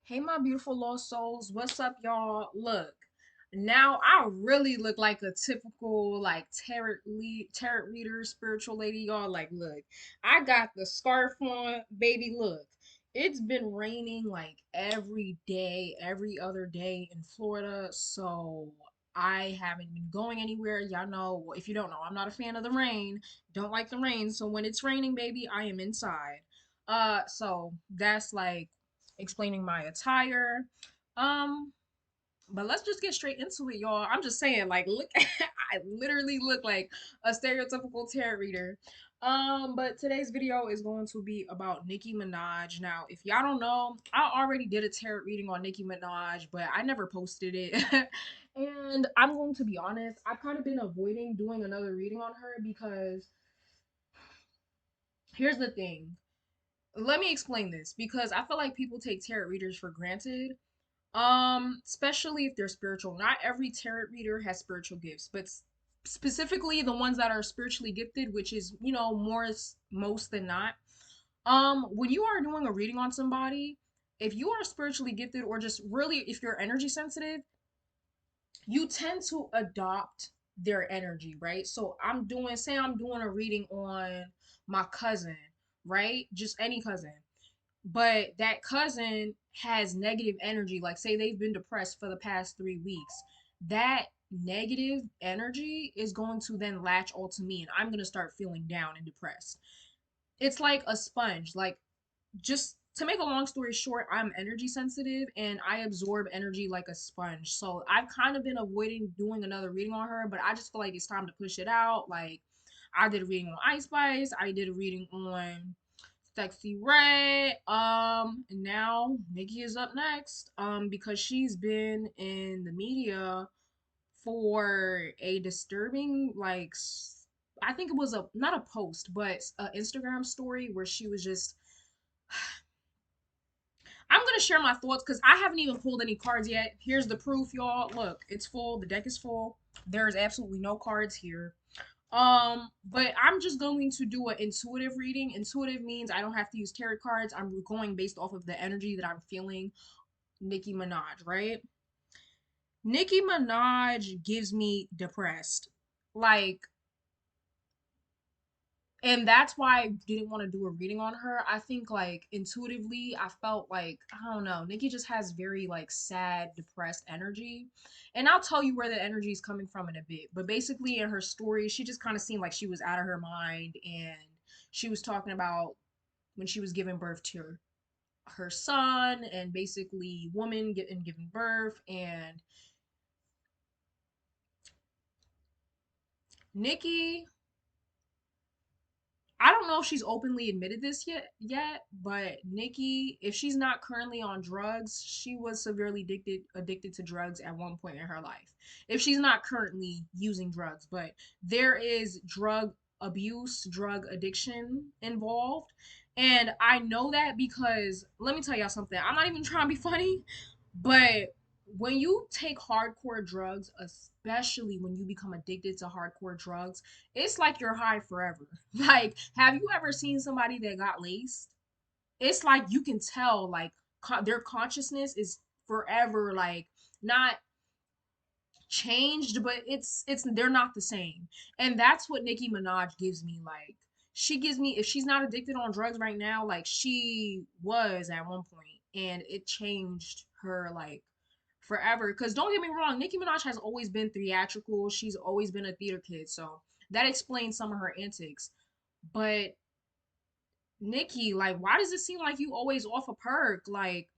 Hey, my beautiful lost souls. What's up, y'all? Look, now I really look like a typical tarot reader, spiritual lady, y'all. Like, look, I got the scarf on, baby. Look, it's been raining like every day, every other day in Florida, so I haven't been going anywhere. Y'all know, if you don't know, I'm not a fan of the rain. Don't like the rain, so when it's raining, baby, I am inside. So that's like explaining my attire. Um, but let's just get straight into it, y'all. I'm just saying, like, look, I literally look like a stereotypical tarot reader. But today's video is going to be about Nicki Minaj. Now, if y'all don't know, I already did a tarot reading on Nicki Minaj, but I never posted it. And I'm going to be honest, I've kind of been avoiding doing another reading on her because here's the thing. Let me explain this because I feel like people take tarot readers for granted. Especially if they're spiritual. Not every tarot reader has spiritual gifts, but specifically the ones that are spiritually gifted, which is, more most than not. When you are doing a reading on somebody, if you are spiritually gifted or just really if you're energy sensitive, you tend to adopt their energy, right? So say I'm doing a reading on my cousin, right? Just any cousin, but that cousin has negative energy, like say they've been depressed for the past 3 weeks, that negative energy is going to then latch all to me and I'm going to start feeling down and depressed. It's like a sponge. Like, just to make a long story short, I'm energy sensitive and I absorb energy like a sponge. So I've kind of been avoiding doing another reading on her, but I just feel like it's time to push it out. Like, I did a reading on Ice Spice, I did a reading on Sexy Red. And now Nicki is up next. Because she's been in the media for a disturbing, I think it was a not a post, but a Instagram story where she was just. I'm gonna share my thoughts because I haven't even pulled any cards yet. Here's the proof, y'all. Look, it's full. The deck is full. There is absolutely no cards here. But I'm just going to do an intuitive reading. Intuitive means I don't have to use tarot cards. I'm going based off of the energy that I'm feeling. Nicki Minaj, right? Nicki Minaj gives me depressed. Like, and that's why I didn't want to do a reading on her. I think like intuitively I felt like, I don't know, Nicki just has very like sad, depressed energy. And I'll tell you where the energy is coming from in a bit. But basically in her story, she just kind of seemed like she was out of her mind, and she was talking about when she was giving birth to her son, and basically woman getting giving birth. And Nicki, I don't know if she's openly admitted this yet, but Nicki, if she's not currently on drugs, she was severely addicted to drugs at one point in her life. If she's not currently using drugs, but there is drug abuse, drug addiction involved. And I know that because let me tell y'all something. I'm not even trying to be funny, but when you take hardcore drugs, especially when you become addicted to hardcore drugs, it's like you're high forever. Like, have you ever seen somebody that got laced? It's like you can tell, like, their consciousness is forever, like, not changed, but it's they're not the same. And that's what Nicki Minaj gives me. Like, she gives me, if she's not addicted on drugs right now, like she was at one point, and it changed her like forever. Because don't get me wrong, Nicki Minaj has always been theatrical. She's always been a theater kid, so that explains some of her antics. But Nicki, like, why does it seem like you always off a perk? Like,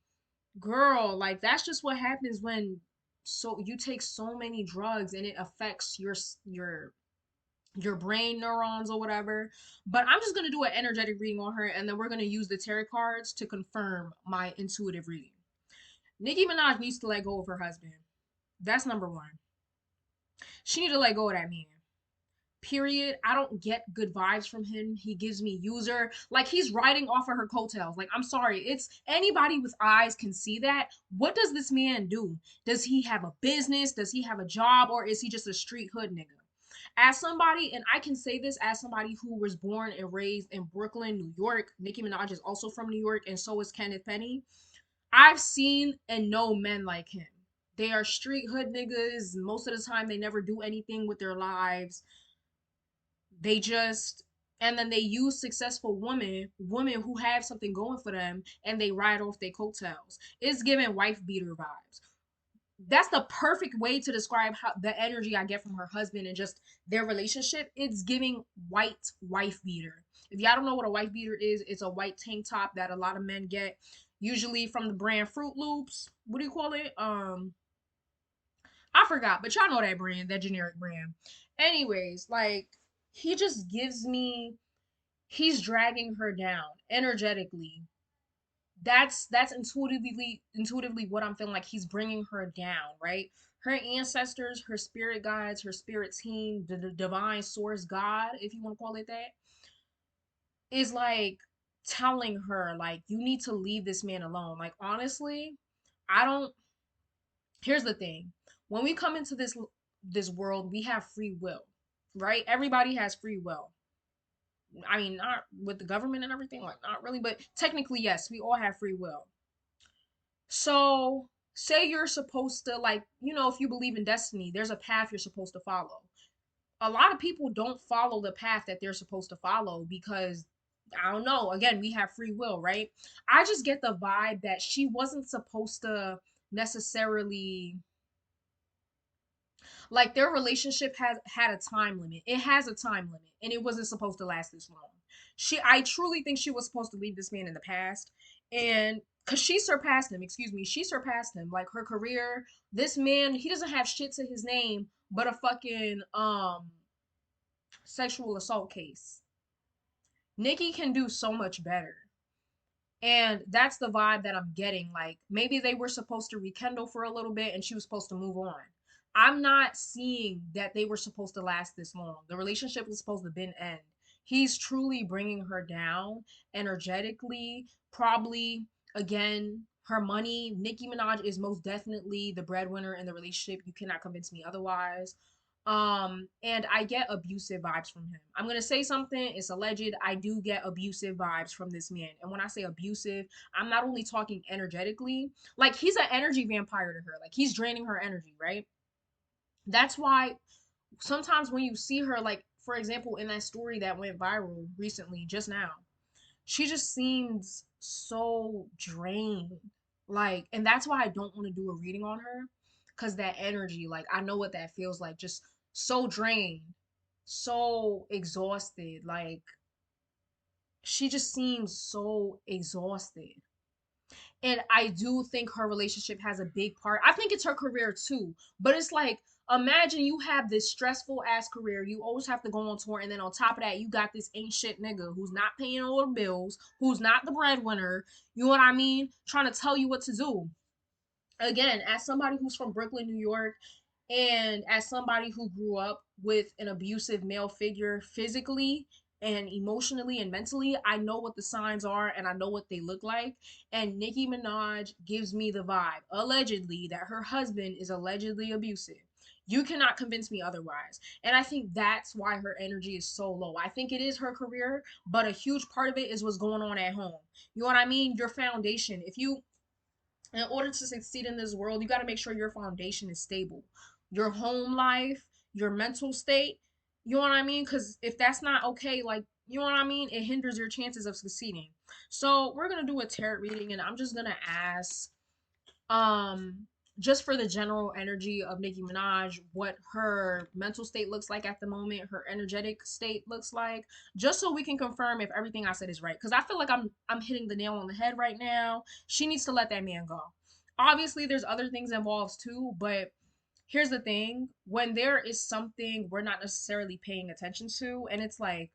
girl, like that's just what happens when so you take so many drugs and it affects your brain neurons or whatever. But I'm just gonna do an energetic reading on her, and then we're gonna use the tarot cards to confirm my intuitive reading. Nicki Minaj needs to let go of her husband. That's number one. She need to let go of that man. Period. I don't get good vibes from him. He gives me user. Like he's riding off of her coattails. Like, I'm sorry. It's anybody with eyes can see that. What does this man do? Does he have a business? Does he have a job? Or is he just a street hood nigga? As somebody, and I can say this as somebody who was born and raised in Brooklyn, New York. Nicki Minaj is also from New York, and so is Kenneth Penny. I've seen and know men like him. They are street hood niggas. Most of the time, they never do anything with their lives. They just, and then they use successful women who have something going for them, and they ride off their coattails. It's giving wife beater vibes. That's the perfect way to describe how the energy I get from her husband and just their relationship. It's giving white wife beater. If y'all don't know what a wife beater is, it's a white tank top that a lot of men get, usually from the brand Fruit Loops. What do you call it? I forgot, but y'all know that brand, that generic brand. Anyways, like, he just gives me, he's dragging her down energetically. That's intuitively what I'm feeling, like he's bringing her down, right? Her ancestors, her spirit guides, her spirit team, the divine source God, if you want to call it that, is like telling her like you need to leave this man alone. Like, honestly, I don't, here's the thing. When we come into this world, we have free will, right? Everybody has free will. I mean, not with the government and everything, like, not really, but technically yes, we all have free will. So, say you're supposed to, like, if you believe in destiny, there's a path you're supposed to follow. A lot of people don't follow the path that they're supposed to follow because, I don't know, again, we have free will, right? I just get the vibe that she wasn't supposed to necessarily, like, their relationship has had a time limit. It has a time limit, and it wasn't supposed to last this long. I truly think she was supposed to leave this man in the past, and because she surpassed him, excuse me, she surpassed him. Like, her career, this man, he doesn't have shit to his name but a fucking sexual assault case. Nicki can do so much better. And that's the vibe that I'm getting. Like, maybe they were supposed to rekindle for a little bit and she was supposed to move on. I'm not seeing that they were supposed to last this long. The relationship was supposed to been end. He's truly bringing her down energetically. Probably, again, her money. Nicki Minaj is most definitely the breadwinner in the relationship. You cannot convince me otherwise. And I get abusive vibes from him. I'm gonna say something, it's alleged. I do get abusive vibes from this man. And when I say abusive, I'm not only talking energetically, like, he's an energy vampire to her. Like, he's draining her energy, right? That's why sometimes when you see her, like, for example, in that story that went viral recently, just now, she just seems so drained. Like, and that's why I don't want to do a reading on her, because that energy, like, I know what that feels like. Just so drained, so exhausted. Like, she just seems so exhausted. And I do think her relationship has a big part. I think it's her career too. But it's like, imagine you have this stressful ass career. You always have to go on tour. And then on top of that, you got this ain't shit nigga who's not paying all the bills, who's not the breadwinner. You know what I mean? Trying to tell you what to do. Again, as somebody who's from Brooklyn, New York, and as somebody who grew up with an abusive male figure physically and emotionally and mentally, I know what the signs are and I know what they look like. And Nicki Minaj gives me the vibe, allegedly, that her husband is allegedly abusive. You cannot convince me otherwise. And I think that's why her energy is so low. I think it is her career, but a huge part of it is what's going on at home. You know what I mean? Your foundation. If you In order to succeed in this world, you got to make sure your foundation is stable. Your home life, your mental state, you know what I mean? Because if that's not okay, like, you know what I mean? It hinders your chances of succeeding. So, we're going to do a tarot reading, and I'm just going to ask, um, just for the general energy of Nicki Minaj, what her mental state looks like at the moment, her energetic state looks like, just so we can confirm if everything I said is right. Because I feel like I'm hitting the nail on the head right now. She needs to let that man go. Obviously, there's other things involved too, but here's the thing: when there is something we're not necessarily paying attention to, and it's like,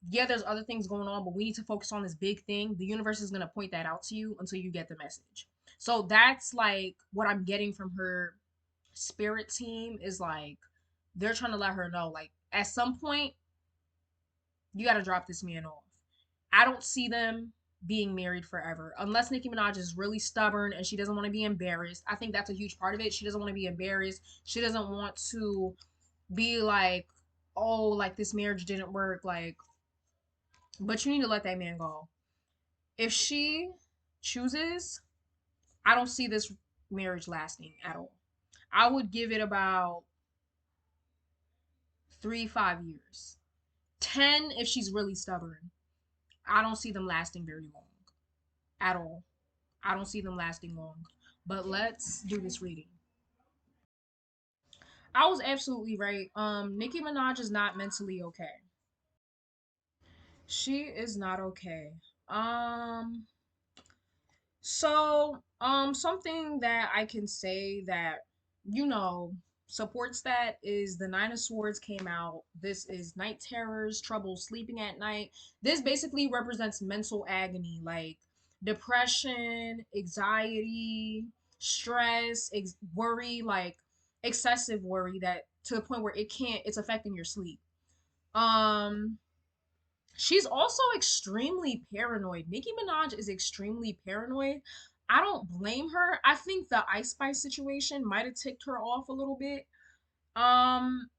yeah, there's other things going on, but we need to focus on this big thing. The universe is going to point that out to you until you get the message. So that's like what I'm getting from her spirit team, is like, they're trying to let her know, like, at some point, you got to drop this man off. I don't see them being married forever unless Nicki Minaj is really stubborn and she doesn't want to be embarrassed. I think that's a huge part of it. She doesn't want to be embarrassed. She doesn't want to be like, oh, like, this marriage didn't work. Like, but you need to let that man go. If she chooses I don't see this marriage lasting at all. I would give it about 3, 5 years. 10 if she's really stubborn. I don't see them lasting very long at all. I don't see them lasting long. But let's do this reading. I was absolutely right. Nicki Minaj is not mentally okay. She is not okay. Um, something that I can say that, you know, supports that is the Nine of Swords came out. This is night terrors, trouble sleeping at night. This basically represents mental agony, like depression, anxiety, stress, worry, like excessive worry that to the point where it's affecting your sleep. Um, She's also extremely paranoid. Nicki Minaj is extremely paranoid. I don't blame her. I think the Ice Spice situation might have ticked her off a little bit. Um,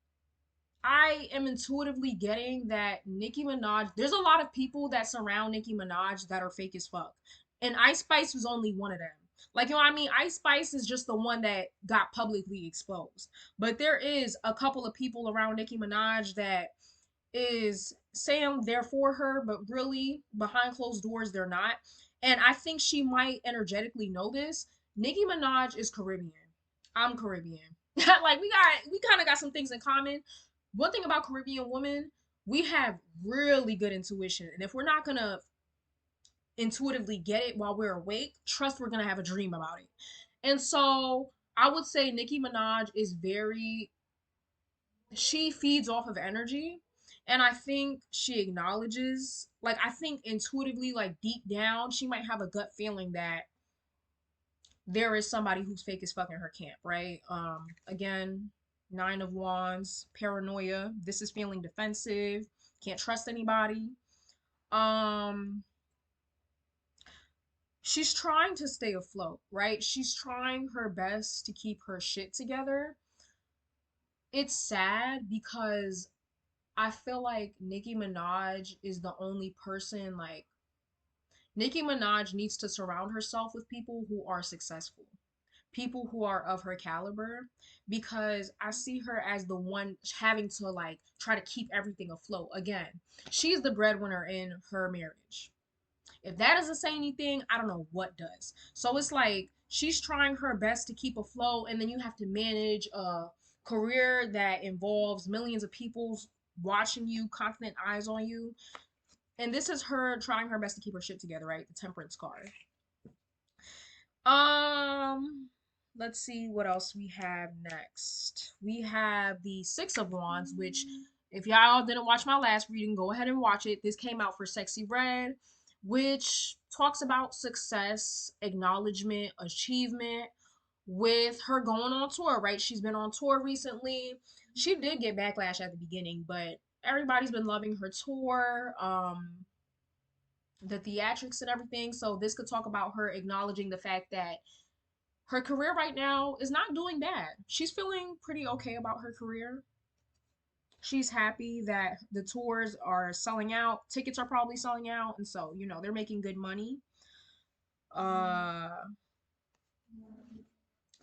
I am intuitively getting that Nicki Minaj, there's a lot of people that surround Nicki Minaj that are fake as fuck. And Ice Spice was only one of them. Like, you know what I mean? Ice Spice is just the one that got publicly exposed. But there is a couple of people around Nicki Minaj that is saying they're for her, but really behind closed doors they're not. And I think she might energetically know this. Nicki Minaj is Caribbean. I'm Caribbean. Like we kind of got some things in common. One thing about Caribbean women, we have really good intuition. And if we're not gonna intuitively get it while we're awake, trust we're gonna have a dream about it. And so I would say Nicki Minaj is very she feeds off of energy, and I think she acknowledges, like, I think intuitively, like deep down she might have a gut feeling that there is somebody who's fake as fuck in her camp, right? Again, Nine of Wands, paranoia, this is feeling defensive, can't trust anybody. um she's trying to stay afloat, right? She's trying her best to keep her shit together. It's sad because I feel like Nicki Minaj is the only person, like, Nicki Minaj needs to surround herself with people who are successful, people who are of her caliber, because I see her as the one having to, like, try to keep everything afloat. Again, she's the breadwinner in her marriage. If that doesn't say anything, I don't know what does. So it's like she's trying her best to keep afloat, and then you have to manage a career that involves millions of people watching you, constant eyes on you. And this is her trying her best to keep her shit together, right? The Temperance card. Um, let's see what else we have next. We have the Six of Wands, which, if y'all didn't watch my last reading, go ahead and watch it. This came out for Sexy Red, which talks about success, acknowledgement, achievement with her going on tour, right? She's been on tour recently. She did get backlash at the beginning, but everybody's been loving her tour. The theatrics and everything. So this could talk about her acknowledging the fact that her career right now is not doing bad. She's feeling pretty okay about her career. She's happy that the tours are selling out. Tickets are probably selling out, and so, they're making good money. Uh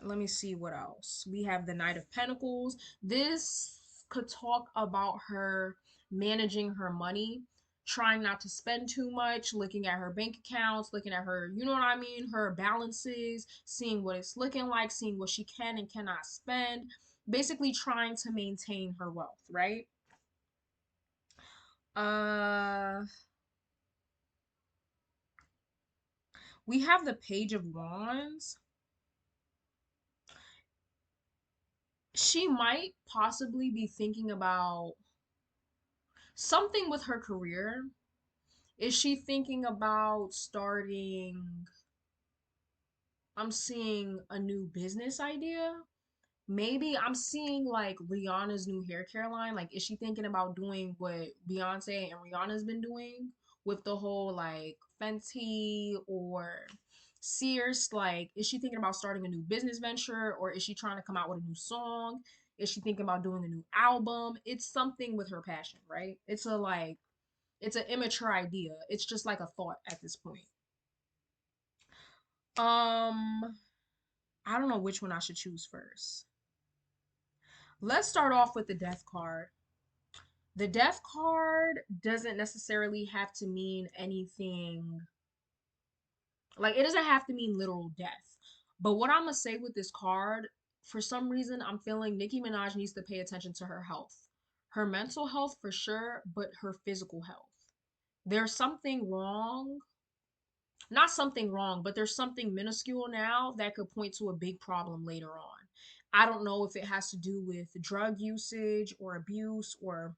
Let me see what else. We have the Knight of Pentacles. This could talk about her managing her money, trying not to spend too much, looking at her bank accounts, looking at her, you know what I mean, her balances, seeing what it's looking like, seeing what she can and cannot spend, basically trying to maintain her wealth, right? Uh we have the Page of Wands. She might possibly be thinking about something with her career. Is she thinking about starting? I'm seeing a new business idea. Maybe I'm seeing like Rihanna's new hair care line. Like, is she thinking about doing what Beyonce and Rihanna's been doing with the whole like Fenty or Sears? Like, is she thinking about starting a new business venture, or is she trying to come out with a new song? Is she thinking about doing a new album? It's something with her passion, right? It's an immature idea. It's just like a thought at this point. Um, I don't know which one I should choose first. Let's start off with the death card. The death card doesn't necessarily have to mean anything, like it doesn't have to mean literal death. But what I'm gonna say with this card, for some reason, I'm feeling Nicki Minaj needs to pay attention to her health. Her mental health for sure, but her physical health. There's something wrong, not something wrong, but there's something minuscule now that could point to a big problem later on. I don't know if it has to do with drug usage or abuse or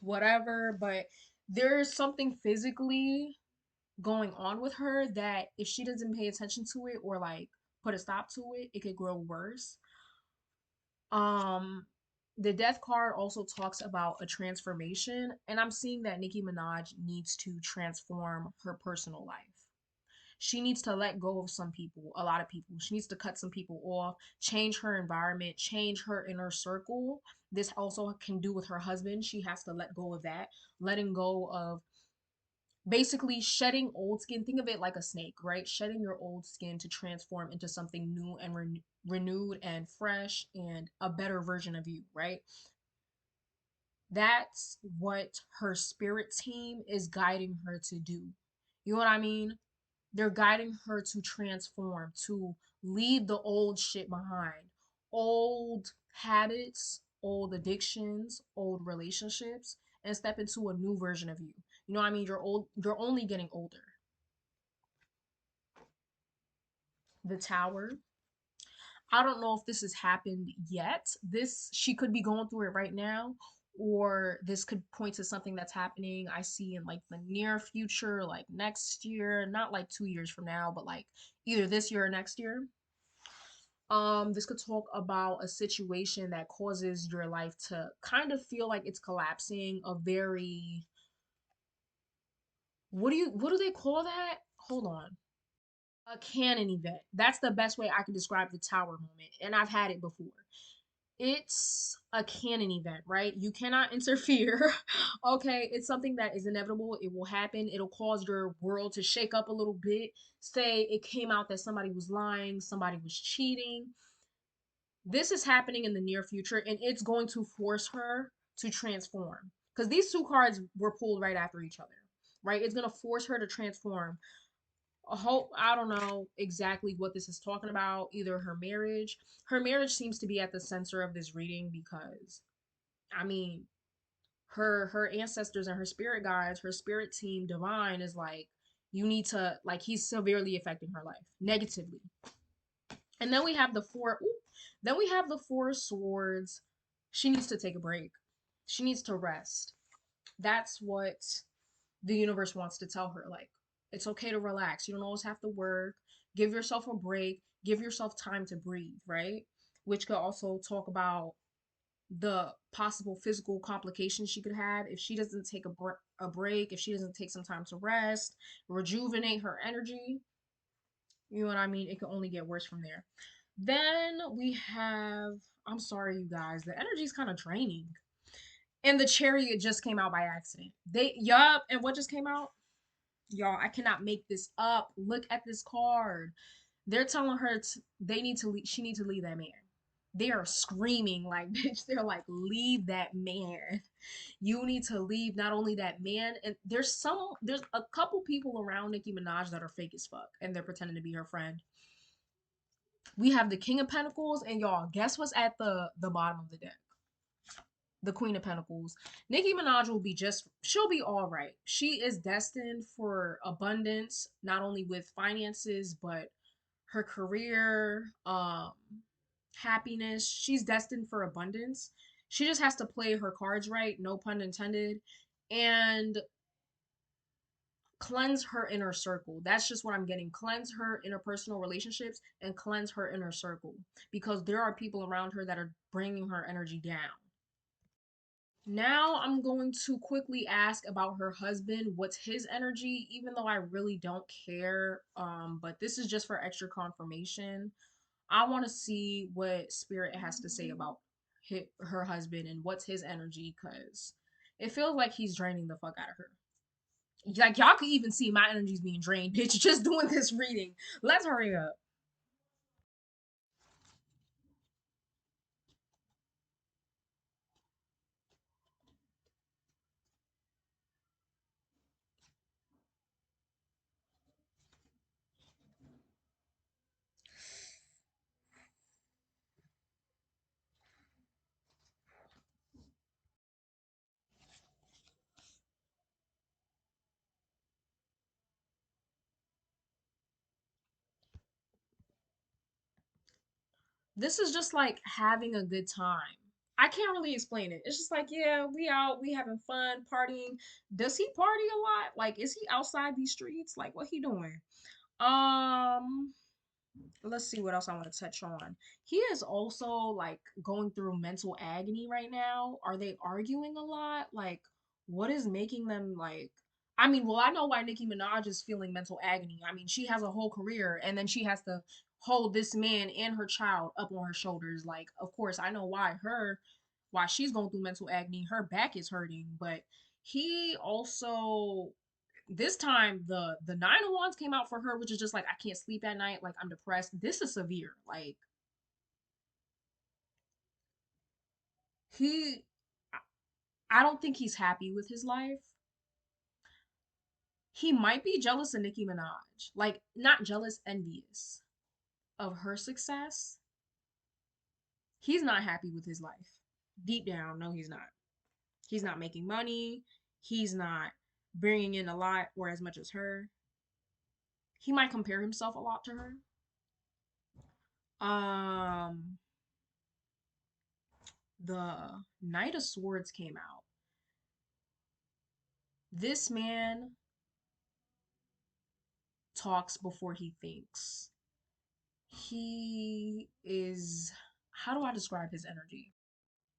whatever, but there's something physically going on with her that if she doesn't pay attention to it or like put a stop to it, it could grow worse. Um the death card also talks about a transformation, and I'm seeing that Nicki Minaj needs to transform her personal life. She needs to let go of some people, a lot of people. She needs to cut some people off, change her environment, change her inner circle. This also can do with her husband. She has to let go of that, letting go of basically shedding old skin. Think of it like a snake, right? Shedding your old skin to transform into something new and renewed and fresh and a better version of you, right? That's what her spirit team is guiding her to do. You know what I mean? They're guiding her to transform, to leave the old shit behind. Old habits, old addictions, old relationships, and step into a new version of you. You know what I mean? You're only getting older. The Tower. I don't know if this has happened yet. This she could be going through it right now, or this could point to something that's happening I see in like the near future, like next year, not like 2 years from now, but like either this year or next year. This could talk about a situation that causes your life to kind of feel like it's collapsing, a very, what do they call that? Hold on. A canon event. That's the best way I can describe the tower moment, and I've had it before. It's a canon event, right? You cannot interfere. Okay, it's something that is inevitable. It will happen. It'll cause your world to shake up a little bit. Say it came out that somebody was lying, somebody was cheating. This is happening in the near future, and it's going to force her to transform. Because these two cards were pulled right after each other, right? It's going to force her to transform. A whole, I don't know exactly what this is talking about. Either her marriage. Her marriage seems to be at the center of this reading because, I mean, her ancestors and her spirit guides, her spirit team, divine is like, you need to, like, he's severely affecting her life negatively. And then we have the four. Ooh, then we have the four swords. She needs to take a break. She needs to rest. That's what the universe wants to tell her. Like, it's okay to relax. You don't always have to work. Give yourself a break. Give yourself time to breathe, right? Which could also talk about the possible physical complications she could have if she doesn't take a break, if she doesn't take some time to rest, rejuvenate her energy. You know what I mean? It can only get worse from there. Then we have, I'm sorry, you guys, the energy is kind of draining. And the chariot just came out by accident. Yup, and what just came out? Y'all, I cannot make this up. Look at this card. They're telling her they need to leave, she needs to leave that man. They are screaming like, bitch, they're like, leave that man. You need to leave not only that man, and there's a couple people around Nicki Minaj that are fake as fuck, and they're pretending to be her friend. We have the King of Pentacles, and y'all, guess what's at the bottom of the deck? The Queen of Pentacles. Nicki Minaj will be she'll be all right. She is destined for abundance, not only with finances, but her career, happiness. She's destined for abundance. She just has to play her cards right, no pun intended, and cleanse her inner circle. That's just what I'm getting. Cleanse her interpersonal relationships and cleanse her inner circle because there are people around her that are bringing her energy down. Now I'm going to quickly ask about her husband. What's his energy? Even though I really don't care, but this is just for extra confirmation. I want to see what spirit has to say about her husband and what's his energy because it feels like he's draining the fuck out of her. Like y'all could even see my energy's being drained, bitch, just doing this reading. Let's hurry up. This is just like having a good time. I can't really explain it. It's just like, yeah, we out, we having fun, partying. Does he party a lot? Like, is he outside these streets? Like, what he doing? Um, let's see what else I want to touch on. He is also like going through mental agony right now. Are they arguing a lot? Like, what is making them like? I mean, well, I know why Nicki Minaj is feeling mental agony. I mean, she has a whole career and then she has to hold this man and her child up on her shoulders. Like, of course, I know why she's going through mental agony. Her back is hurting, but he also this time the nine of wands came out for her, which is just like I can't sleep at night, like I'm depressed. This is severe. Like he I don't think he's happy with his life. He might be jealous of Nicki Minaj, like not jealous, envious of her success. He's not happy with his life deep down. No, he's not. He's not making money. He's not bringing in a lot or as much as her. He might compare himself a lot to her. um the Knight of Swords came out. This man talks before he thinks. He is, how do I describe his energy?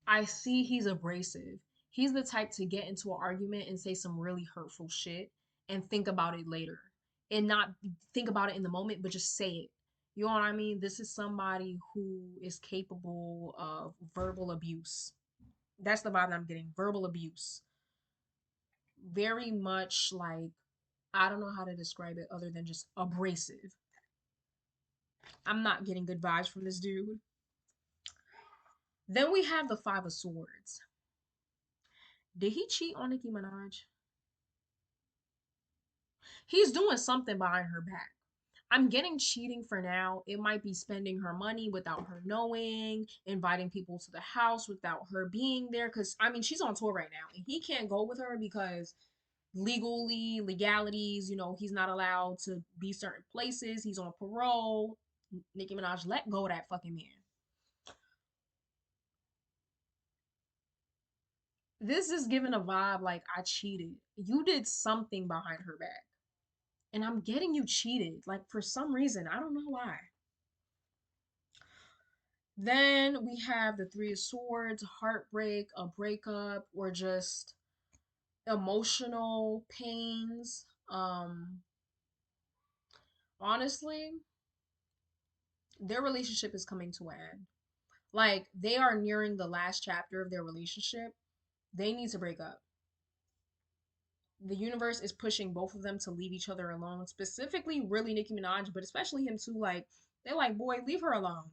I see he's abrasive. He's the type to get into an argument and say some really hurtful shit and think about it later. And not think about it in the moment, but just say it. You know what I mean? This is somebody who is capable of verbal abuse. That's the vibe I'm getting. Verbal abuse. Very much like, I don't know how to describe it other than just abrasive. I'm not getting good vibes from this dude. Then we have the Five of Swords. Did he cheat on Nicki Minaj? He's doing something behind her back. I'm getting cheating for now. It might be spending her money without her knowing, inviting people to the house without her being there. Because, I mean, she's on tour right now and he can't go with her because legalities, he's not allowed to be certain places. He's on parole. Nicki Minaj let go of that fucking man. This is giving a vibe like I cheated. You did something behind her back. And I'm getting you cheated. Like for some reason. I don't know why. Then we have the Three of Swords, heartbreak, a breakup, or just emotional pains. Honestly, their relationship is coming to an end. Like they are nearing the last chapter of their relationship. They need to break up. The universe is pushing both of them to leave each other alone. Specifically, really Nicki Minaj, but especially him too. Like they're like, boy, leave her alone.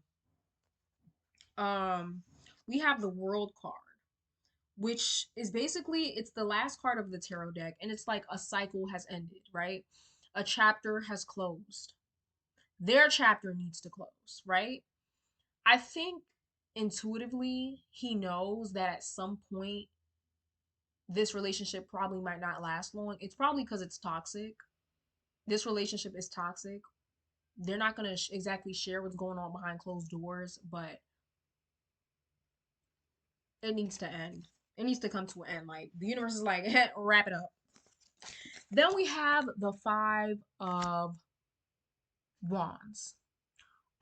Um, we have the World card, which is basically it's the last card of the tarot deck, and it's like a cycle has ended, right? A chapter has closed. Their chapter needs to close, right? I think intuitively he knows that at some point this relationship probably might not last long. It's probably because it's toxic. This relationship is toxic. They're not going to exactly share what's going on behind closed doors, but it needs to end. It needs to come to an end. Like the universe is like, wrap it up. Then we have the Five of Wands.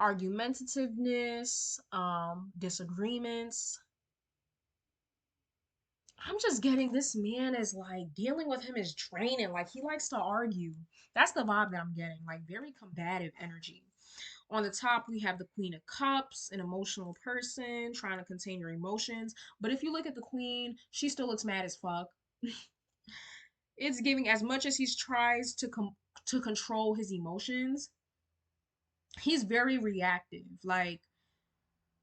Argumentativeness, disagreements. I'm just getting this man is like dealing with him is draining. Like he likes to argue. That's the vibe that I'm getting. Like very combative energy. On the top, we have the Queen of Cups, an emotional person trying to contain your emotions. But if you look at the Queen, she still looks mad as fuck. It's giving as much as he's tries to control his emotions, he's very reactive. Like,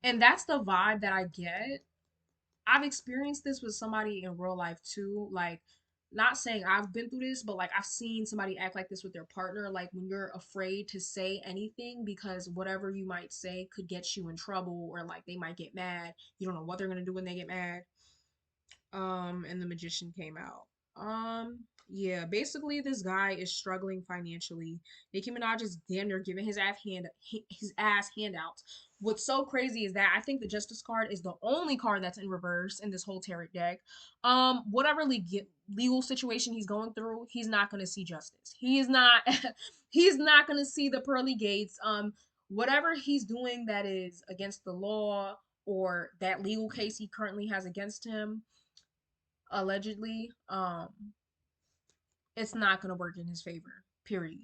and that's the vibe that I get. I've experienced this with somebody in real life too. Like, not saying I've been through this, but like I've seen somebody act like this with their partner. Like when you're afraid to say anything because whatever you might say could get you in trouble, or like they might get mad. You don't know what they're gonna do when they get mad. And the magician came out. Yeah, basically this guy is struggling financially. Nicki Minaj is damn near giving his ass handouts. What's so crazy is that I think the justice card is the only card that's in reverse in this whole tarot deck. Whatever legal situation he's going through, he's not gonna see justice. He is not he's not gonna see the pearly gates. Whatever he's doing that is against the law, or that legal case he currently has against him, allegedly, it's not gonna work in his favor. Period.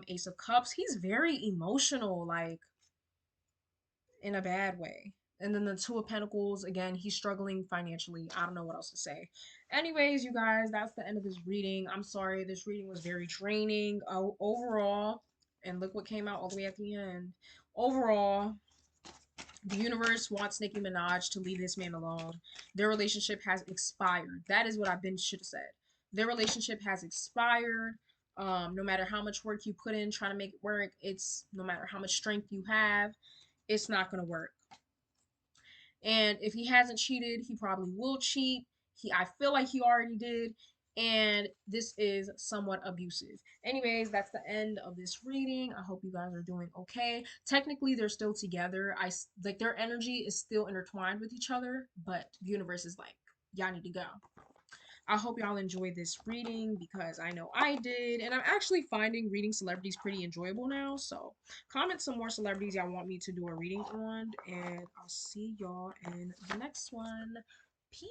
Ace of Cups, he's very emotional, like in a bad way. And then the Two of Pentacles, again, he's struggling financially. I don't know what else to say. Anyways, you guys, that's the end of this reading. I'm sorry, this reading was very draining overall. And look what came out all the way at the end. Overall, the universe wants Nicki Minaj to leave this man alone. Their relationship has expired. That is what I've been should have said. Their relationship has expired. No matter how much work you put in trying to make it work, it's no matter how much strength you have, it's not gonna work. And if he hasn't cheated, he probably will cheat. I feel like he already did. And this is somewhat abusive. Anyways, that's the end of this reading. I hope you guys are doing okay. Technically, they're still together. Like their energy is still intertwined with each other, but the universe is like, y'all need to go. I hope y'all enjoyed this reading because I know I did. And I'm actually finding reading celebrities pretty enjoyable now. So comment some more celebrities y'all want me to do a reading on. And I'll see y'all in the next one. Peace.